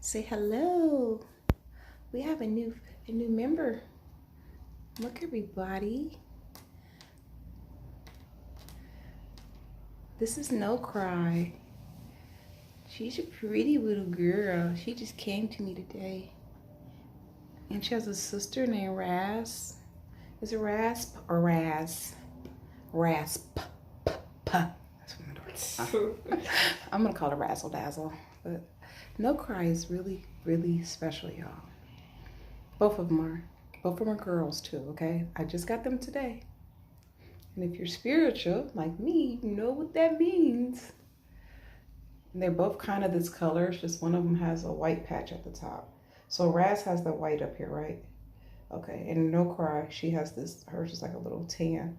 Say hello. We have a new member. Look, everybody. This is No Cry. She's a pretty little girl. She just came to me today. And she has a sister named Ras. Is it Rasp or Raz? Rasp. That's what I'm doing. I'm gonna call her Razzle Dazzle. But No Cry is really, really special, y'all. Both of them are girls too, okay? I just got them today. And if you're spiritual, like me, you know what that means. And they're both kind of this color. It's just one of them has a white patch at the top. So Raz has the white up here, right? Okay, and No Cry, she has this, hers is like a little tan.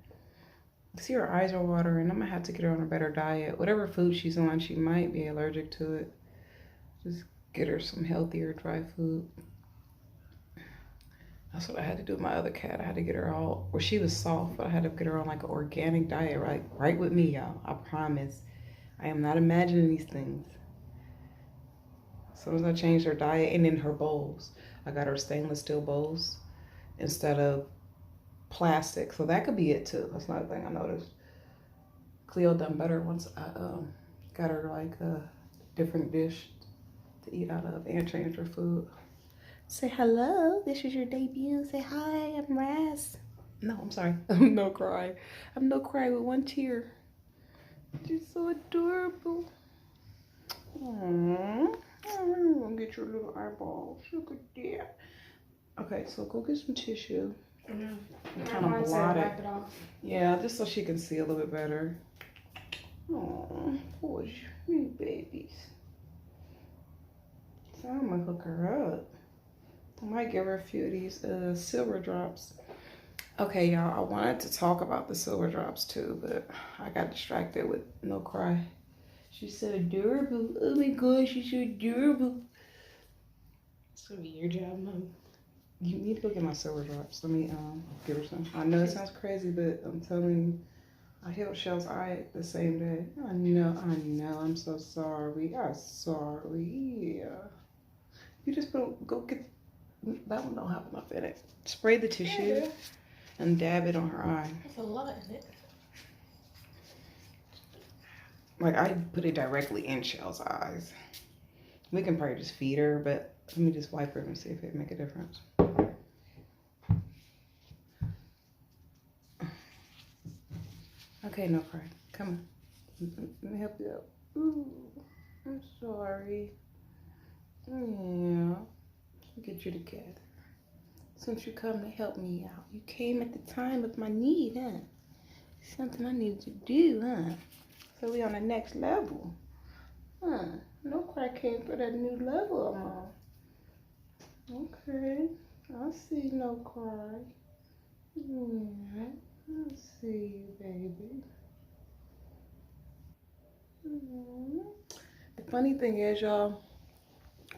See, her eyes are watering. I'm gonna have to get her on a better diet. Whatever food she's on, she might be allergic to it. Just get her some healthier dry food. That's what I had to do with my other cat. I had to get her all, well, she was soft, but I had to get her on like an organic diet, right with me, y'all. I promise. I am not imagining these things. As soon as I changed her diet, and then her bowls, I got her stainless steel bowls instead of plastic. So that could be it too. That's another thing I noticed. Cleo done better once I got her like a different dish to eat out of and changed her food. Say hello. This is your debut. Say hi. I'm Raz. No, I'm sorry. I'm No Cry. I'm No Cry with one tear. She's so adorable. Aww. I'm gonna get your little eyeballs. Look at that. Okay, so go get some tissue. And kind of blot it. Yeah, just so she can see a little bit better. Oh, boy, you babies. So I'm gonna hook her up. I might give her a few of these silver drops. Okay, y'all, I wanted to talk about the silver drops too, but I got distracted with No Cry. She's so adorable. Oh my gosh, she's so adorable. It's gonna be your job, Mom. You need to go get my silver drops. Let me give her some. I know it sounds crazy, but I'm telling you, I healed Shell's eye the same day. I know. I'm so sorry. I'm sorry. Yeah. You just go get, that one don't have enough in it. Spray the tissue and dab it on her eye. That's a lot in it. Like, I put it directly in Shell's eyes. We can probably just feed her, but let me just wipe her and see if it make a difference. Okay, No Cry. Come on. Let me help you out. Ooh, I'm sorry. Yeah. Get you together. Since you come to help me out. You came at the time of my need, huh? Something I need to do, huh? So we on the next level. Huh. No Cry came for that new level I'm on. Okay. I see No Cry. Yeah. I see you, baby. The funny thing is, y'all,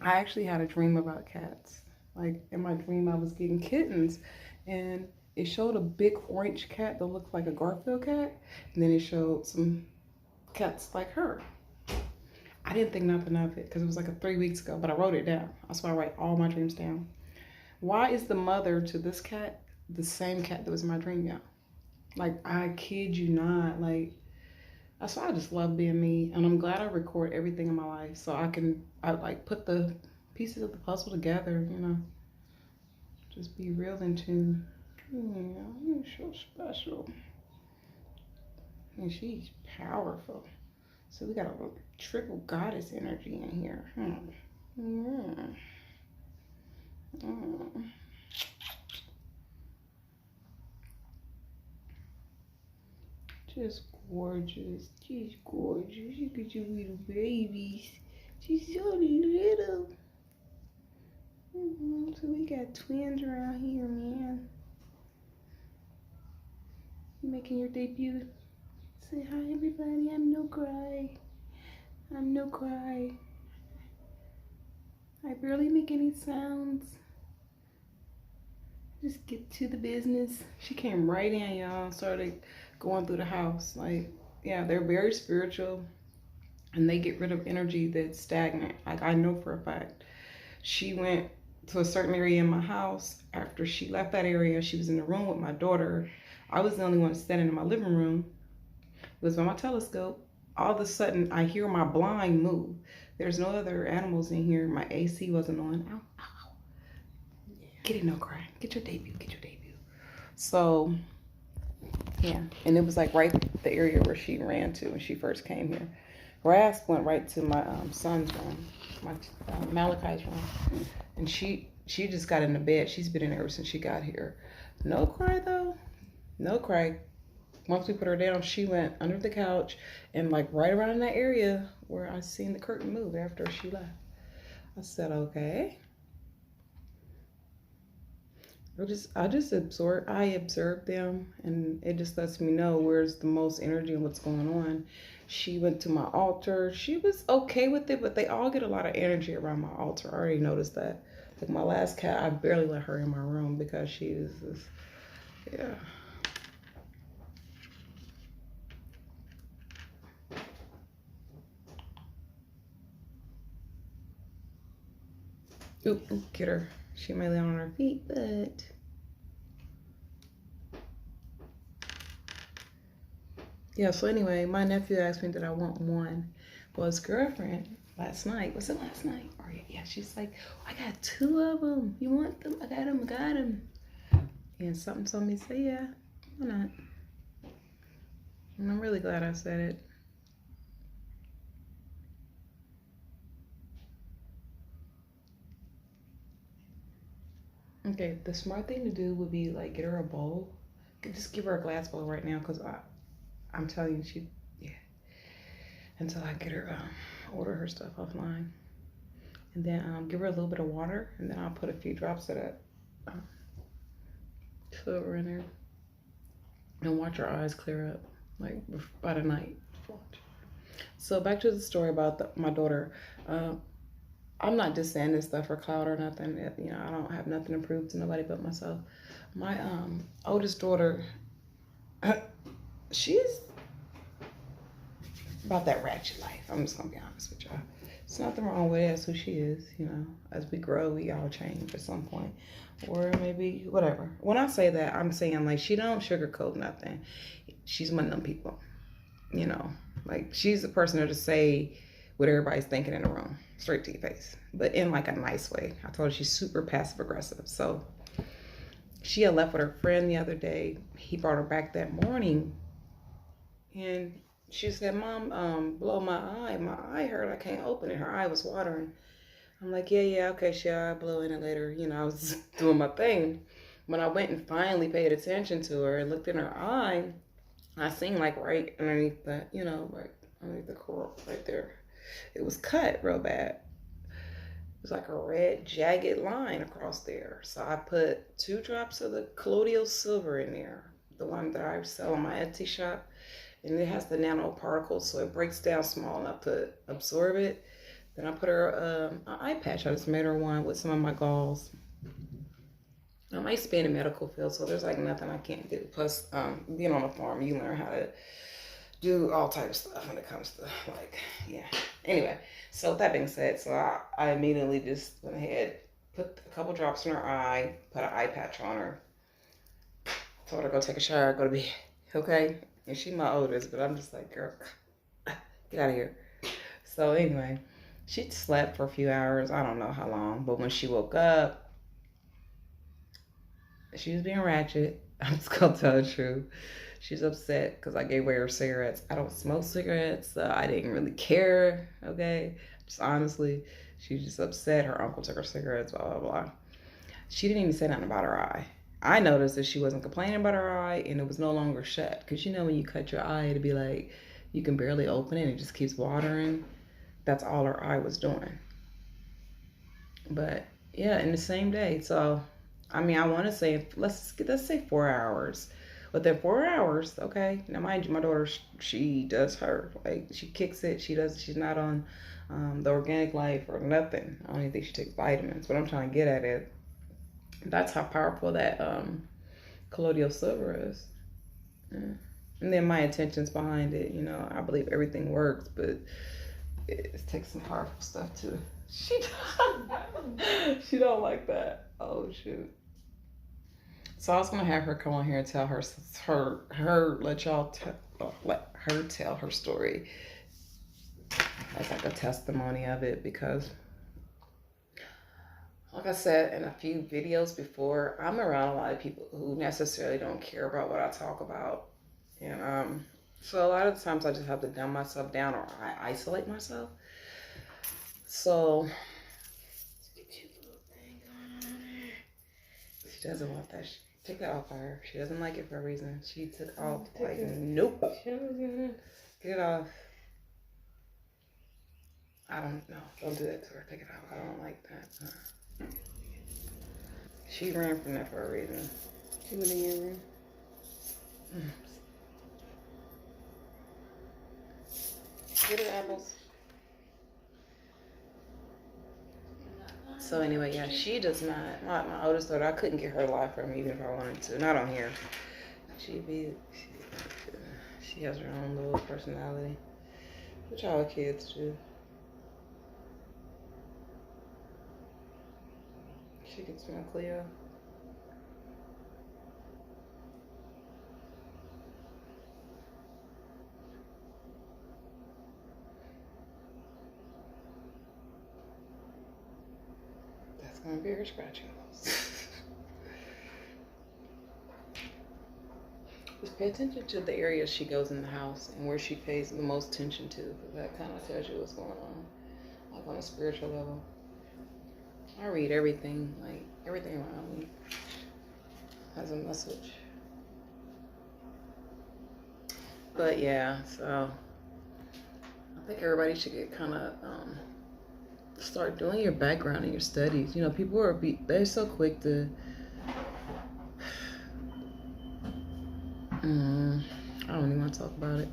I actually had a dream about cats. Like, in my dream, I was getting kittens, and it showed a big orange cat that looked like a Garfield cat, and then it showed some cats like her. I didn't think nothing of it because it was like 3 weeks ago, but I wrote it down. That's why I write all my dreams down. Why is the mother to this cat the same cat that was in my dream, y'all? Like, I kid you not. Like, that's why I just love being me, and I'm glad I record everything in my life so I like put the pieces of the puzzle together, you know. Just be real in tune. Yeah, you're so special. And she's powerful. So we got a triple goddess energy in here. Yeah. Just gorgeous. She's gorgeous. Look at your little babies. She's so little. So we got twins around here, man. You making your debut? Say hi, everybody. I'm No Cry. I'm No Cry. I barely make any sounds. Just get to the business. She came right in, y'all. Started going through the house. Like, yeah, they're very spiritual, and they get rid of energy that's stagnant. Like, I know for a fact. She went to a certain area in my house. After she left that area, she was in the room with my daughter. I was the only one standing in my living room. It was by my telescope. All of a sudden, I hear my blind move. There's no other animals in here. My AC wasn't on. Ow, ow. Get it, no cry. Get your debut. Get your debut. So, yeah. And it was like right the area where she ran to when she first came here. Rasp went right to my son's room, my Malachi's room. And she just got in the bed. She's been in there ever since she got here. No cry, though. No cry. Once we put her down, she went under the couch and like right around in that area where I seen the curtain move after she left. I said, okay. I observe them, and it just lets me know where's the most energy and what's going on. She went to my altar. She was okay with it, but they all get a lot of energy around my altar. I already noticed that. Like my last cat, I barely let her in my room because she is this, yeah. Oop, get her. She may lay on her feet, but yeah. So anyway, my nephew asked me did I want one. Well, his girlfriend last night. Was it last night? Or yeah, she's like, I got 2 of them. You want them? I got them. I got them. And something told me to say yeah. Why not? And I'm really glad I said it. Okay, the smart thing to do would be like get her a bowl. Just give her a glass bowl right now, cause I'm telling you, yeah. Until I get her order her stuff offline, and then give her a little bit of water, and then I'll put a few drops of that silver in there, and watch her eyes clear up like by the night. So back to the story about my daughter. I'm not just saying this stuff for clout or nothing. You know, I don't have nothing to prove to nobody but myself. My oldest daughter, she's about that ratchet life. I'm just gonna be honest with y'all. There's nothing wrong with it. That's who she is. You know, as we grow, we all change at some point, or maybe whatever. When I say that, I'm saying like she don't sugarcoat nothing. She's one of them people. You know, like she's the person to just say what everybody's thinking in the room, straight to your face, but in like a nice way. I told her she's super passive aggressive. So she had left with her friend the other day. He brought her back that morning, and she said, Mom, blow my eye. My eye hurt. I can't open it. Her eye was watering. I'm like, yeah, okay, sure, I'll blow in it later. You know, I was doing my thing. When I went and finally paid attention to her and looked in her eye, I seen like right underneath the, you know, right underneath the coral right there. It was cut real bad. It was like a red jagged line across there. So I put 2 drops of the colloidal silver in there, the one that I sell on my Etsy shop. And it has the nanoparticles, so it breaks down small enough to absorb it. Then I put her an eye patch. I just made her one with some of my galls. I used to be in the medical field, so there's like nothing I can't do. Plus, being on a farm, you learn how to do all types of stuff when it comes to like, yeah. Anyway, so with that being said, so I immediately just went ahead, put a couple drops in her eye, put an eye patch on her, told her to go take a shower, go to bed, okay? And she my oldest, but I'm just like, girl, get out of here. So anyway, she slept for a few hours. I don't know how long, but when she woke up, she was being ratchet. I'm just gonna tell the truth. She's upset because I gave away her cigarettes. I don't smoke cigarettes, so I didn't really care, okay? Just honestly, she's just upset. Her uncle took her cigarettes, blah, blah, blah. She didn't even say nothing about her eye. I noticed that she wasn't complaining about her eye, and it was no longer shut. Because you know when you cut your eye, it'd be like, you can barely open it, and it just keeps watering. That's all her eye was doing. But, yeah, in the same day. So, I mean, I want to say, let's say 4 hours. Within 4 hours, okay. Now, mind you, my daughter, she does her. Like, she kicks it. She's not on the organic life or nothing. I don't even think she takes vitamins. What I'm trying to get at is, that's how powerful that colloidal silver is. Yeah. And then my intentions behind it, you know, I believe everything works, but it takes some powerful stuff She don't like that. Oh shoot. So I was gonna have her come on here and tell let y'all let her tell her story as like a testimony of it, because like I said in a few videos before, I'm around a lot of people who necessarily don't care about what I talk about. And so a lot of the times I just have to dumb myself down, or I isolate myself. So she doesn't want that. Take that off of her. She doesn't like it for a reason. She took off like, nope. Get it off. I don't know. Don't do that to her. Take it off. I don't like that. She ran from that for a reason. She went in your room. Get it, apples. So anyway, yeah, she does not. My oldest daughter, I couldn't get her live from even if I wanted to. Not on here. She has her own little personality, which all kids do. She gets my Cleo. That's gonna be her scratching nose. Just pay attention to the areas she goes in the house and where she pays the most attention to, because that kind of tells you what's going on, like on a spiritual level. I read everything, like everything around me has a message. But yeah, so I think everybody should get kind of start doing your background and your studies. You know, people they're so quick to I don't even want to talk about it.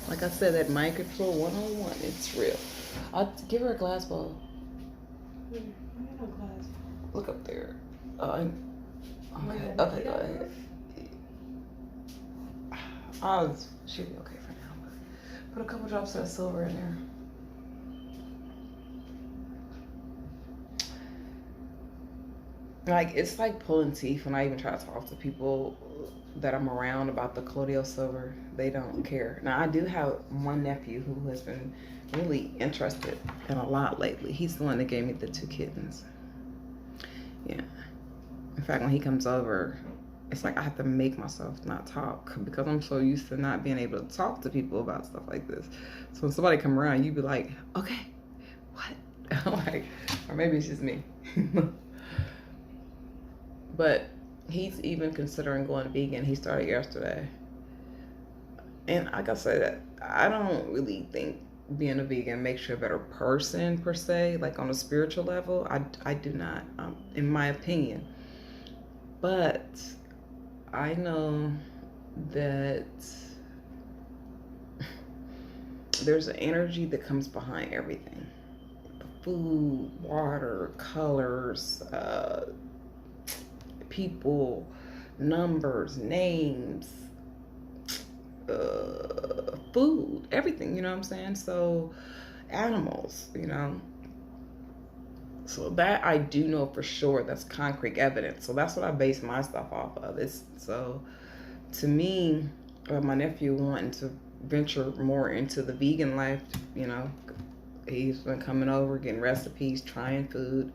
Like I said, that mind control 101, it's real. I'll give her a glass bowl. Look up there. Okay, go ahead. She'll be okay for now. But put a couple drops of silver in there. Like, it's like pulling teeth when I even try to talk to people that I'm around about the colloidal silver. They don't care. Now, I do have one nephew who has been really interested in a lot lately. He's the one that gave me the 2 kittens. Yeah. In fact, when he comes over, it's like I have to make myself not talk, because I'm so used to not being able to talk to people about stuff like this. So when somebody come around, you be like, okay, what? Like, or maybe it's just me. But he's even considering going vegan. He started yesterday. And like I said, I don't really think being a vegan makes you a better person per se, like on a spiritual level. I do not, in my opinion. But I know that there's an energy that comes behind everything. Food, water, colors, people, numbers, names, food, everything, you know what I'm saying? So animals, you know. So that I do know for sure. That's concrete evidence. So that's what I base my stuff off of. So to me, my nephew wanting to venture more into the vegan life, you know, he's been coming over, getting recipes, trying food.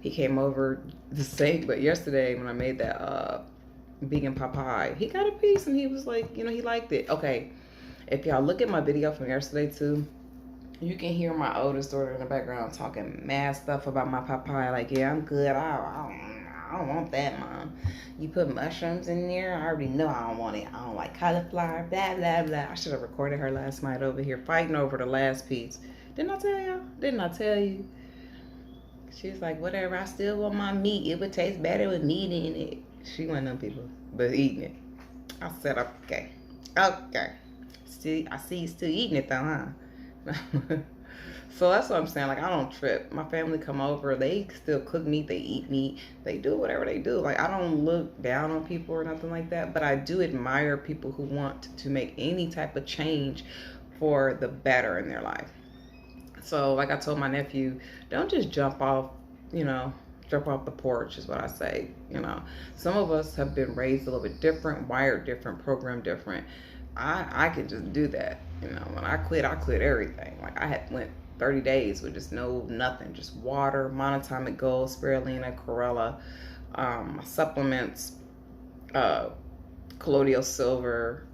He came over the same, but yesterday when I made that vegan pot pie, he got a piece and he was like, you know, he liked it. Okay, if y'all look at my video from yesterday too, you can hear my oldest daughter in the background talking mad stuff about my pot pie. Like, yeah, I'm good. I don't want that, Mom. You put mushrooms in there. I already know I don't want it. I don't like cauliflower, blah, blah, blah. I should have recorded her last night over here fighting over the last piece. Didn't I tell y'all? Didn't I tell you? She's like, whatever, I still want my meat. It would taste better with meat in it. She one of them people, but eating it. I said, okay. Okay. I see you still eating it though, huh? So that's what I'm saying. Like, I don't trip. My family come over. They still cook meat. They eat meat. They do whatever they do. Like, I don't look down on people or nothing like that. But I do admire people who want to make any type of change for the better in their life. So like I told my nephew, don't just jump off the porch is what I say. Some of us have been raised a little bit different, wired different, programmed different. I could just do that. When I quit everything. Like I had went 30 days with just nothing, just water, monatomic gold, spirulina, chlorella, my supplements, uh, colloidal silver,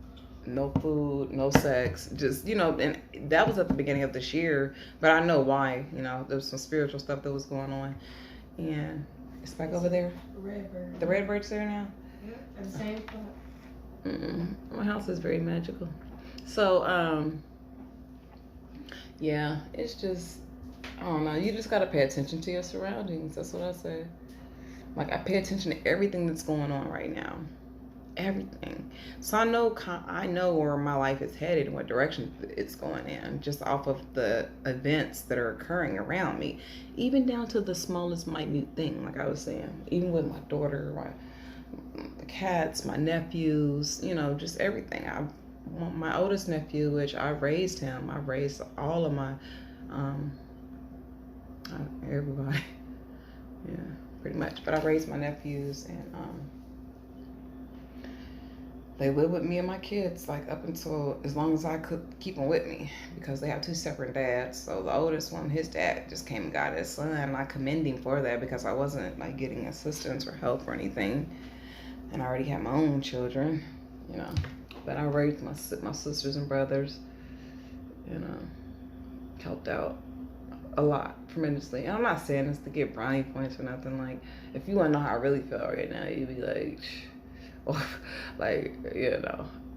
no food, no sex, just and that was at the beginning of this year. But I know why. There was some spiritual stuff that was going on, and it's back over there. Redbird. The redbird's there now. Yeah, at the same spot. My house is very magical. So yeah, it's just I don't know. You just gotta pay attention to your surroundings. That's what I say. Like I pay attention to everything that's going on right now. Everything. So I know where my life is headed and what direction it's going in, just off of the events that are occurring around me, even down to the smallest minute thing. Like I was saying, even with my daughter, the cats, my nephews, just everything. My oldest nephew, which I raised him. I raised all of my everybody. Yeah, pretty much. But I raised my nephews, and they lived with me and my kids, like up until as long as I could keep them with me, because they have two separate dads. So the oldest one, his dad just came and got his son, and I commend him for that, because I wasn't like getting assistance or help or anything, and I already had my own children, But I raised my sisters and brothers, helped out a lot, tremendously. And I'm not saying this to get brownie points or nothing. Like, if you want to know how I really feel right now, you'd be like, like,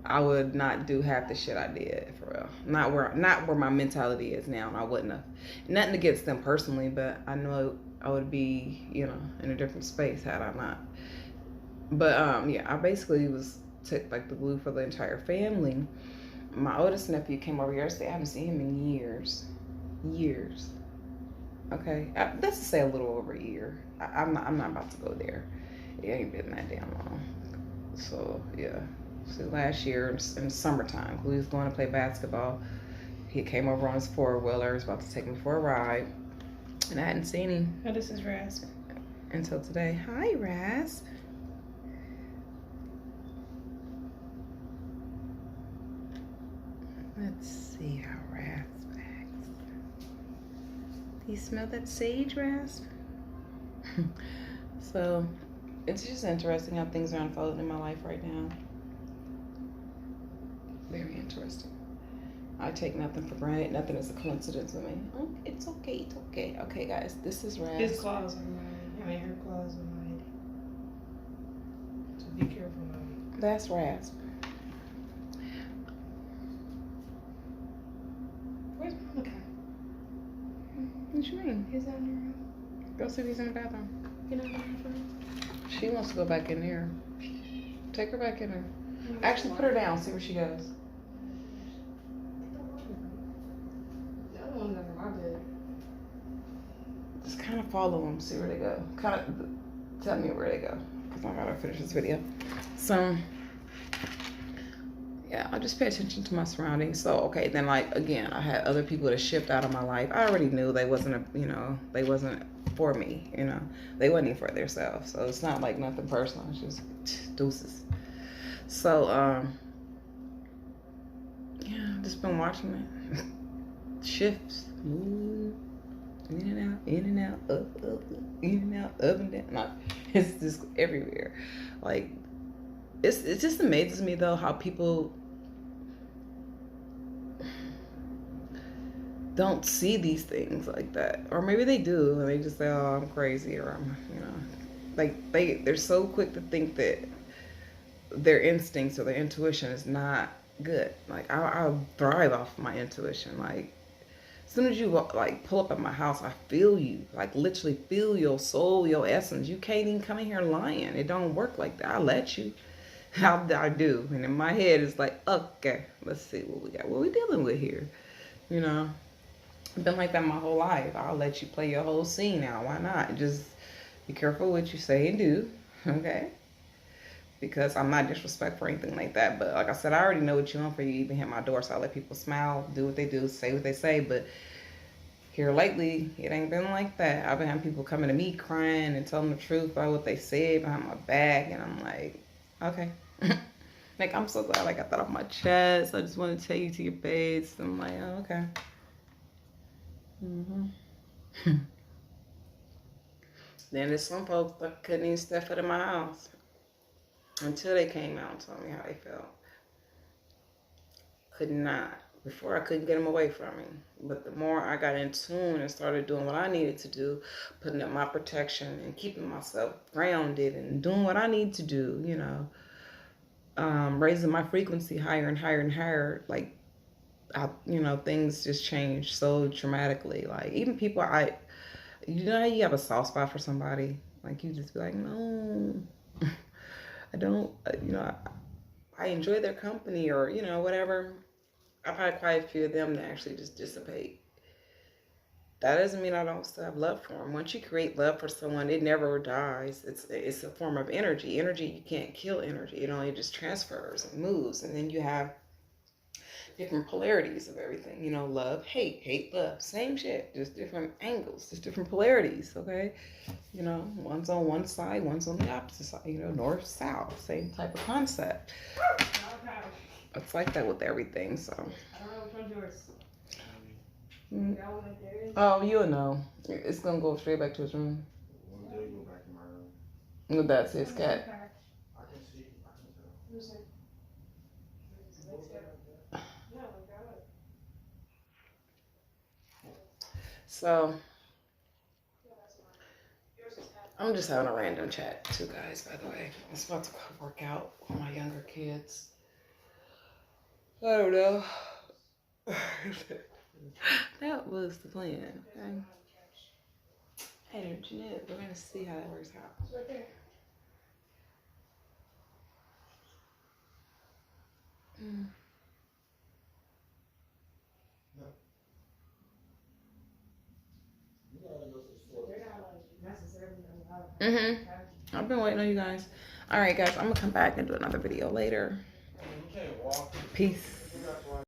I would not do half the shit I did, for real. Not where my mentality is now, and I wouldn't have. Nothing against them personally, but I know I would be, in a different space had I not. But yeah, I basically took like the glue for the entire family. My oldest nephew came over yesterday. I haven't seen him in years. Okay, let's just say a little over a year. I'm not about to go there. It ain't been that damn long. So yeah, so last year in summertime, he was going to play basketball. He came over on his 4-wheeler. Was about to take me for a ride, and I hadn't seen him. Oh, this is Rasp. Until today. Hi, Rasp. Let's see how Rasp acts. Do you smell that sage, Rasp? So it's just interesting how things are unfolding in my life right now. Very interesting. I take nothing for granted. Nothing is a coincidence with me. Oh, it's okay. It's okay. Okay, guys. This is Rasp. His claws are mine. I mean, her claws are mine. So be careful, Mommy. That's Rasp. Where's Monica? What you mean? He's out in the room. Go see if he's in the bathroom. You're not in the room? She wants to go back in there. Take her back in there. Actually, put her down. See where she goes. The other one's under my bed. Just kind of follow them. See where they go. Kind of tell me where they go, because I gotta finish this video. So yeah, I just pay attention to my surroundings. So okay, then like again, I had other people that shipped out of my life. I already knew they wasn't they wasn't for me. They wasn't even for themselves. So it's not like nothing personal. It's just deuces. So yeah, I've just been watching it. Shifts, move, in and out, in and out, up, in and out, up and down. Like, it's just everywhere. Like, it just amazes me though how people don't see these things like that, or maybe they do and they just say, "Oh, I'm crazy," or I'm, like they're so quick to think that their instincts or their intuition is not good. Like I'll thrive off my intuition. Like as soon as you like pull up at my house, I feel you. Like literally feel your soul, your essence. You can't even come in here lying. It don't work like that. I let you. I do. And in my head it's like, okay, let's see what we got. What we dealing with here? I've been like that my whole life. I'll let you play your whole scene now. Why not? Just be careful what you say and do. Okay? Because I'm not disrespectful or anything like that. But like I said, I already know what you want for you even hit my door. So I let people smile, do what they do, say what they say. But Here lately, it ain't been like that. I've been having people coming to me crying and telling the truth about what they said behind my back, and I'm like, okay. Like, I'm so glad I got that off my chest. I just want to tell you to your face. I'm like, oh, okay. Then there's some folks that couldn't even step foot in my house until they came out and told me how they felt. Could not. Before, I couldn't get them away from me. But the more I got in tune and started doing what I needed to do, putting up my protection and keeping myself grounded and doing what I need to do, you know, raising my frequency higher and higher and higher, like, you know, things just changed so dramatically. Like, even people you know how you have a soft spot for somebody? Like, you just be like, no, I don't, you know, I enjoy their company, or, you know, whatever. I've had quite a few of them that actually just dissipate. That doesn't mean I don't still have love for them. Once you create love for someone, it never dies. It's a form of energy. Energy, you can't kill energy. It only just transfers and moves. And then you have different polarities of everything. You know, love, hate, love. Same shit, just different angles, just different polarities, okay? You know, one's on one side, one's on the opposite side. You know, north, south, same type of concept. It's like that with everything, so. I don't know which one's yours. Oh, you'll know. It's gonna go straight back to his room. Well, that's his cat. So, I'm just having a random chat too, guys, by the way. I was about to go work out with my younger kids. I don't know. That was the plan, okay? Hey, Jeanette, we're going to see how that works out. It's right there. I've been waiting on you guys. All right, guys, I'm going to come back and do another video later. Peace.